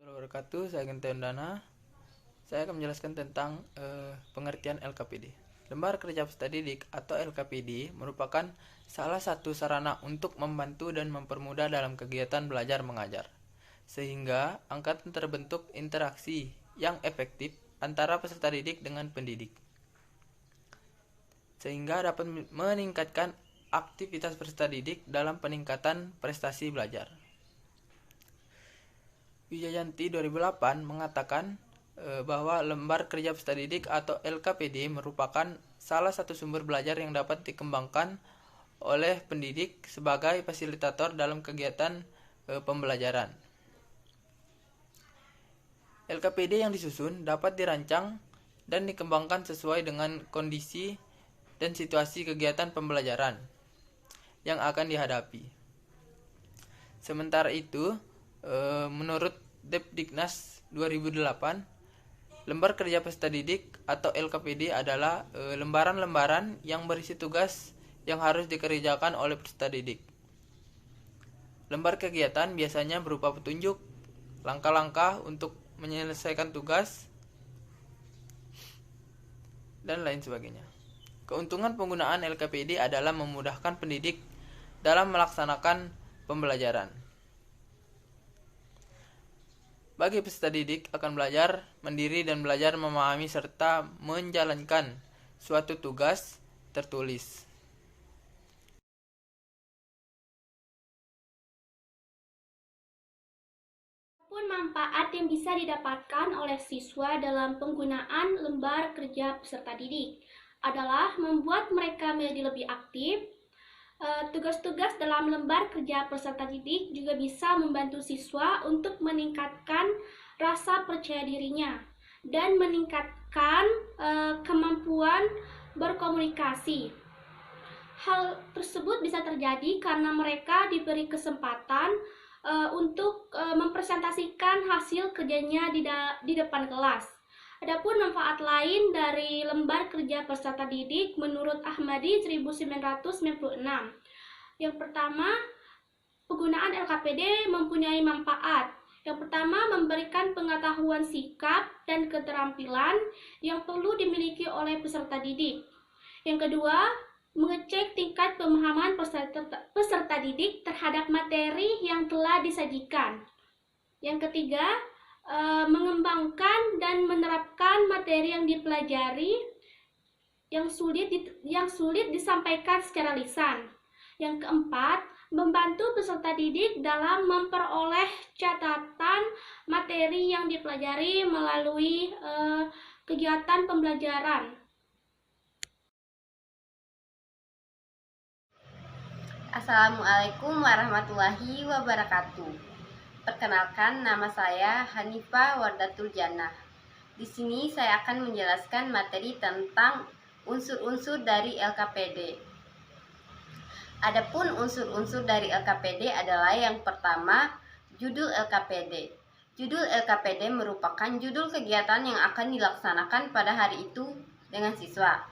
Wabarakatuh, saya Genta Undana. Saya akan menjelaskan tentang pengertian LKPD. Lembar Kerja Peserta Didik atau LKPD merupakan salah satu sarana untuk membantu dan mempermudah dalam kegiatan belajar mengajar, sehingga akan terbentuk interaksi yang efektif antara peserta didik dengan pendidik, sehingga dapat meningkatkan aktivitas peserta didik dalam peningkatan prestasi belajar. Wijayanti 2008 mengatakan bahwa lembar kerja peserta didik atau LKPD merupakan salah satu sumber belajar yang dapat dikembangkan oleh pendidik sebagai fasilitator dalam kegiatan pembelajaran. LKPD yang disusun dapat dirancang dan dikembangkan sesuai dengan kondisi dan situasi kegiatan pembelajaran yang akan dihadapi. Sementara itu, menurut Depdiknas 2008, lembar kerja peserta didik atau LKPD adalah lembaran-lembaran yang berisi tugas yang harus dikerjakan oleh peserta didik. Lembar kegiatan biasanya berupa petunjuk, langkah-langkah untuk menyelesaikan tugas, dan lain sebagainya. Keuntungan penggunaan LKPD adalah memudahkan pendidik dalam melaksanakan pembelajaran. Bagi peserta didik akan belajar mandiri dan belajar memahami serta menjalankan suatu tugas tertulis. Pun manfaat yang bisa didapatkan oleh siswa dalam penggunaan lembar kerja peserta didik adalah membuat mereka menjadi lebih aktif. Tugas-tugas dalam lembar kerja peserta didik juga bisa membantu siswa untuk meningkatkan rasa percaya dirinya dan meningkatkan kemampuan berkomunikasi. Hal tersebut bisa terjadi karena mereka diberi kesempatan untuk mempresentasikan hasil kerjanya di depan kelas. Adapun manfaat lain dari lembar kerja peserta didik menurut Ahmadi 1996. Yang pertama, penggunaan LKPD mempunyai manfaat. Yang pertama, memberikan pengetahuan sikap dan keterampilan yang perlu dimiliki oleh peserta didik. Yang kedua, mengecek tingkat pemahaman peserta didik terhadap materi yang telah disajikan. Yang ketiga, mengembangkan dan menerapkan materi yang dipelajari yang sulit disampaikan secara lisan. Yang keempat, membantu peserta didik dalam memperoleh catatan materi yang dipelajari melalui kegiatan pembelajaran. Assalamualaikum warahmatullahi wabarakatuh. Perkenalkan, nama saya Hanifah Wardatul Jannah. Di sini saya akan menjelaskan materi tentang unsur-unsur dari LKPD. Adapun unsur-unsur dari LKPD adalah yang pertama, judul LKPD. Judul LKPD merupakan judul kegiatan yang akan dilaksanakan pada hari itu dengan siswa.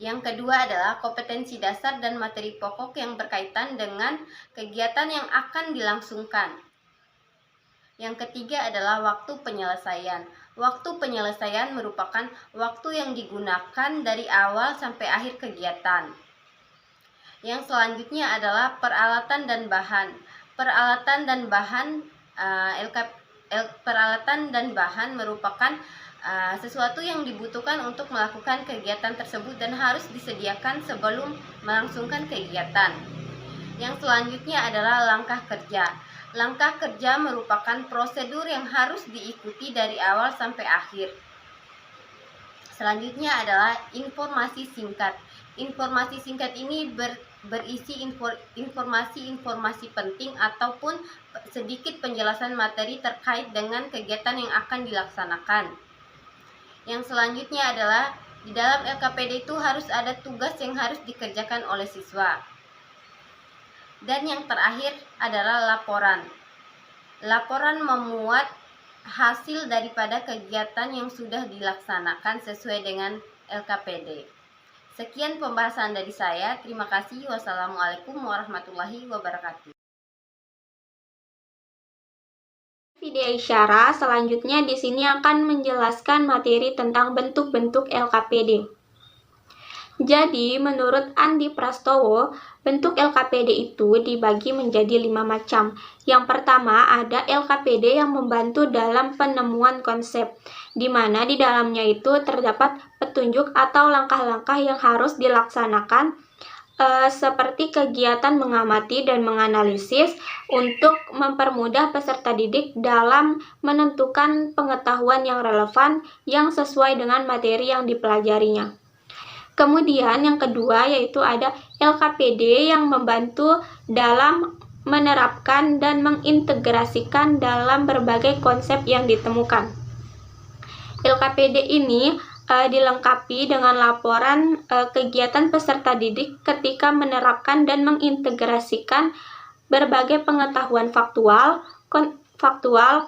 Yang kedua adalah kompetensi dasar dan materi pokok yang berkaitan dengan kegiatan yang akan dilangsungkan. Yang ketiga adalah waktu penyelesaian. Waktu penyelesaian merupakan waktu yang digunakan dari awal sampai akhir kegiatan. Yang selanjutnya adalah peralatan dan bahan. Peralatan dan bahan merupakan sesuatu yang dibutuhkan untuk melakukan kegiatan tersebut dan harus disediakan sebelum melangsungkan kegiatan. Yang selanjutnya adalah langkah kerja. Langkah kerja merupakan prosedur yang harus diikuti dari awal sampai akhir. Selanjutnya adalah informasi singkat. Informasi singkat ini berisi informasi-informasi penting ataupun sedikit penjelasan materi terkait dengan kegiatan yang akan dilaksanakan. Yang selanjutnya adalah di dalam LKPD itu harus ada tugas yang harus dikerjakan oleh siswa. Dan yang terakhir adalah laporan. Laporan memuat hasil daripada kegiatan yang sudah dilaksanakan sesuai dengan LKPD. Sekian pembahasan dari saya. Terima kasih. Wassalamualaikum warahmatullahi wabarakatuh. Video Isyara selanjutnya di sini akan menjelaskan materi tentang bentuk-bentuk LKPD. Jadi, menurut Andi Prastowo, bentuk LKPD itu dibagi menjadi 5 macam. Yang pertama, ada LKPD yang membantu dalam penemuan konsep, di mana di dalamnya itu terdapat petunjuk atau langkah-langkah yang harus dilaksanakan seperti kegiatan mengamati dan menganalisis untuk mempermudah peserta didik dalam menentukan pengetahuan yang relevan yang sesuai dengan materi yang dipelajarinya. Kemudian yang kedua yaitu ada LKPD yang membantu dalam menerapkan dan mengintegrasikan dalam berbagai konsep yang ditemukan. LKPD ini dilengkapi dengan laporan kegiatan peserta didik ketika menerapkan dan mengintegrasikan berbagai pengetahuan faktual,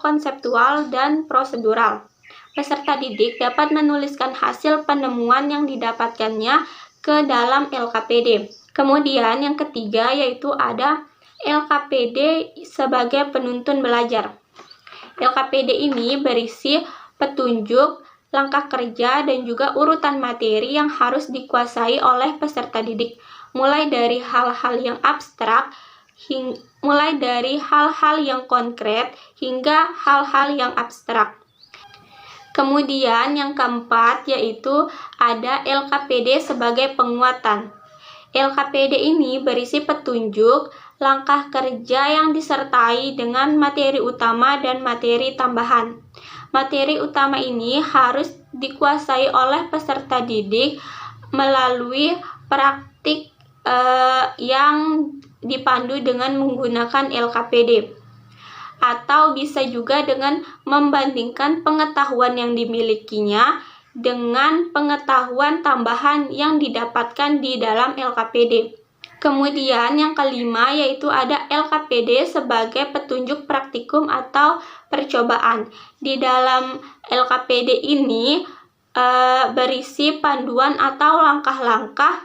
konseptual, dan prosedural. Peserta didik dapat menuliskan hasil penemuan yang didapatkannya ke dalam LKPD. Kemudian yang ketiga yaitu ada LKPD sebagai penuntun belajar. LKPD ini berisi petunjuk, langkah kerja, dan juga urutan materi yang harus dikuasai oleh peserta didik, mulai dari hal-hal yang abstrak, mulai dari hal-hal yang konkret, hingga hal-hal yang abstrak. Kemudian yang keempat yaitu ada LKPD sebagai penguatan. LKPD ini berisi petunjuk, langkah kerja yang disertai dengan materi utama dan materi tambahan. Materi utama ini harus dikuasai oleh peserta didik melalui praktik yang dipandu dengan menggunakan LKPD. Atau bisa juga dengan membandingkan pengetahuan yang dimilikinya dengan pengetahuan tambahan yang didapatkan di dalam LKPD. Kemudian yang kelima yaitu ada LKPD sebagai petunjuk praktikum atau percobaan. Di dalam LKPD ini berisi panduan atau langkah-langkah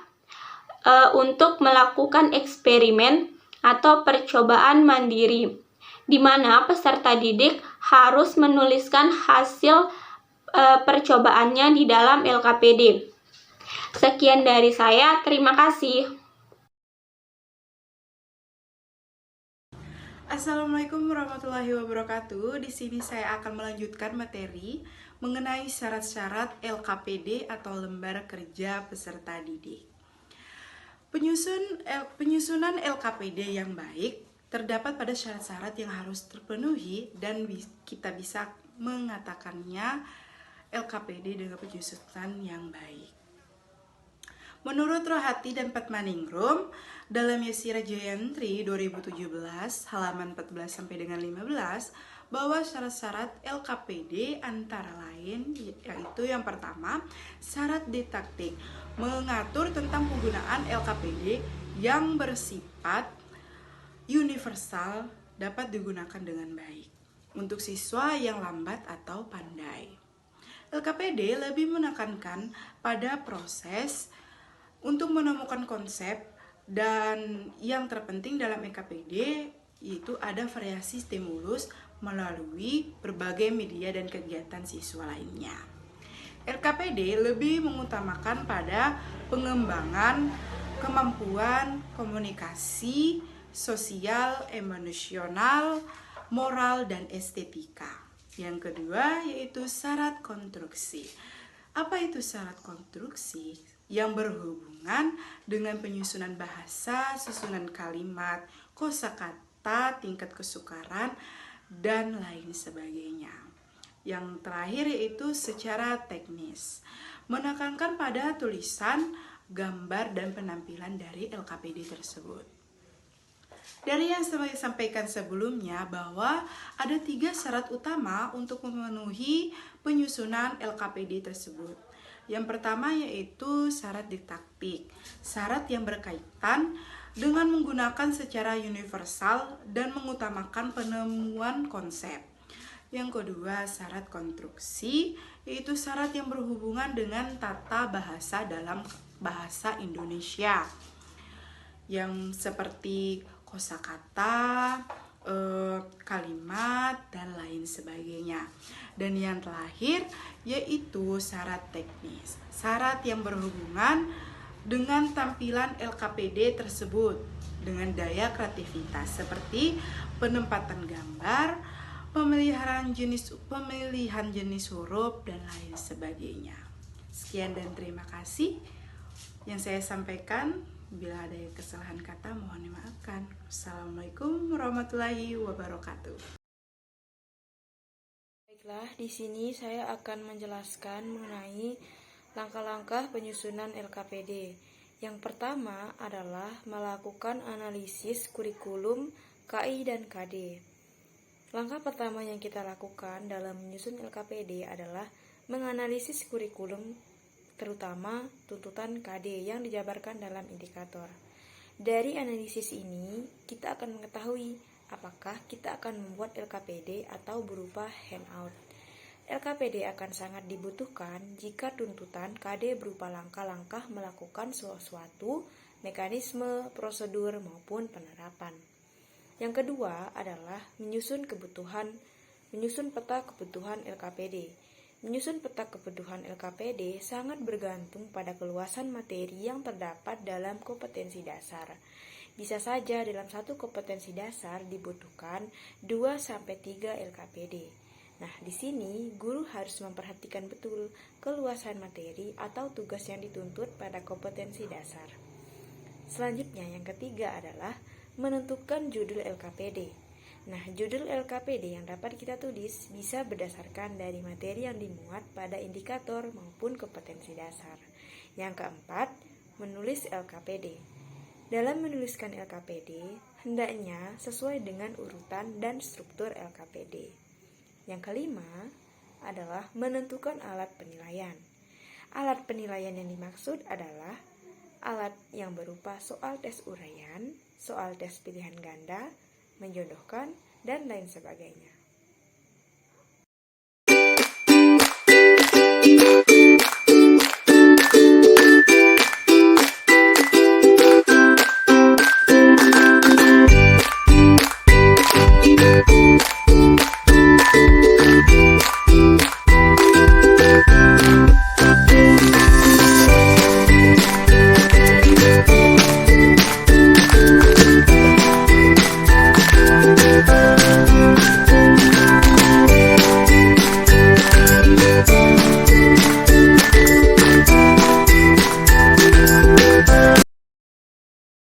untuk melakukan eksperimen atau percobaan mandiri, di mana peserta didik harus menuliskan hasil percobaannya di dalam LKPD. Sekian dari saya, terima kasih. Assalamualaikum warahmatullahi wabarakatuh. Di sini saya akan melanjutkan materi mengenai syarat-syarat LKPD atau lembar kerja peserta didik. Penyusunan LKPD yang baik terdapat pada syarat-syarat yang harus terpenuhi dan kita bisa mengatakannya LKPD dengan penyusunan yang baik. Menurut Rohati dan Patmaningrum dalam Yesira Jayantri 2017 halaman 14 sampai dengan 15 bahwa syarat-syarat LKPD antara lain yaitu yang pertama, syarat didaktik mengatur tentang penggunaan LKPD yang bersifat universal dapat digunakan dengan baik untuk siswa yang lambat atau pandai. LKPD lebih menekankan pada proses untuk menemukan konsep, dan yang terpenting dalam LKPD yaitu ada variasi stimulus melalui berbagai media dan kegiatan siswa lainnya. LKPD lebih mengutamakan pada pengembangan kemampuan komunikasi, sosial, emosional, moral, dan estetika. Yang kedua yaitu syarat konstruksi. Apa itu syarat konstruksi? Yang berhubungan dengan penyusunan bahasa, susunan kalimat, kosakata, tingkat kesukaran, dan lain sebagainya. Yang terakhir yaitu secara teknis, menekankan pada tulisan, gambar, dan penampilan dari LKPD tersebut. Dari yang saya sampaikan sebelumnya bahwa ada 3 syarat utama untuk memenuhi penyusunan LKPD tersebut. Yang pertama yaitu syarat didaktik, syarat yang berkaitan dengan menggunakan secara universal dan mengutamakan penemuan konsep. Yang kedua, syarat konstruksi, yaitu syarat yang berhubungan dengan tata bahasa dalam bahasa Indonesia, yang seperti kosakata, kalimat, dan lain sebagainya. Dan yang terakhir yaitu syarat teknis, syarat yang berhubungan dengan tampilan LKPD tersebut dengan daya kreativitas seperti penempatan gambar, pemilihan jenis huruf, dan lain sebagainya. Sekian dan terima kasih yang saya sampaikan. Bila ada kesalahan kata mohon dimaafkan. Assalamualaikum warahmatullahi wabarakatuh. Baiklah, di sini saya akan menjelaskan mengenai langkah-langkah penyusunan LKPD. Yang pertama adalah melakukan analisis kurikulum KI dan KD. Langkah pertama yang kita lakukan dalam menyusun LKPD adalah menganalisis kurikulum, terutama tuntutan KD yang dijabarkan dalam indikator. Dari analisis ini, kita akan mengetahui apakah kita akan membuat LKPD atau berupa handout. LKPD akan sangat dibutuhkan jika tuntutan KD berupa langkah-langkah melakukan suatu mekanisme, prosedur, maupun penerapan. Yang kedua adalah menyusun peta kebutuhan LKPD. Menyusun peta kebutuhan LKPD sangat bergantung pada keluasan materi yang terdapat dalam kompetensi dasar. Bisa saja dalam satu kompetensi dasar dibutuhkan 2-3 LKPD. Nah, di sini guru harus memperhatikan betul keluasan materi atau tugas yang dituntut pada kompetensi dasar. Selanjutnya, yang ketiga adalah menentukan judul LKPD. Nah, judul LKPD yang dapat kita tulis bisa berdasarkan dari materi yang dimuat pada indikator maupun kompetensi dasar. Yang keempat, menulis LKPD. Dalam menuliskan LKPD, hendaknya sesuai dengan urutan dan struktur LKPD. Yang kelima adalah menentukan alat penilaian. Alat penilaian yang dimaksud adalah alat yang berupa soal tes uraian, soal tes pilihan ganda, menjodohkan, dan lain sebagainya.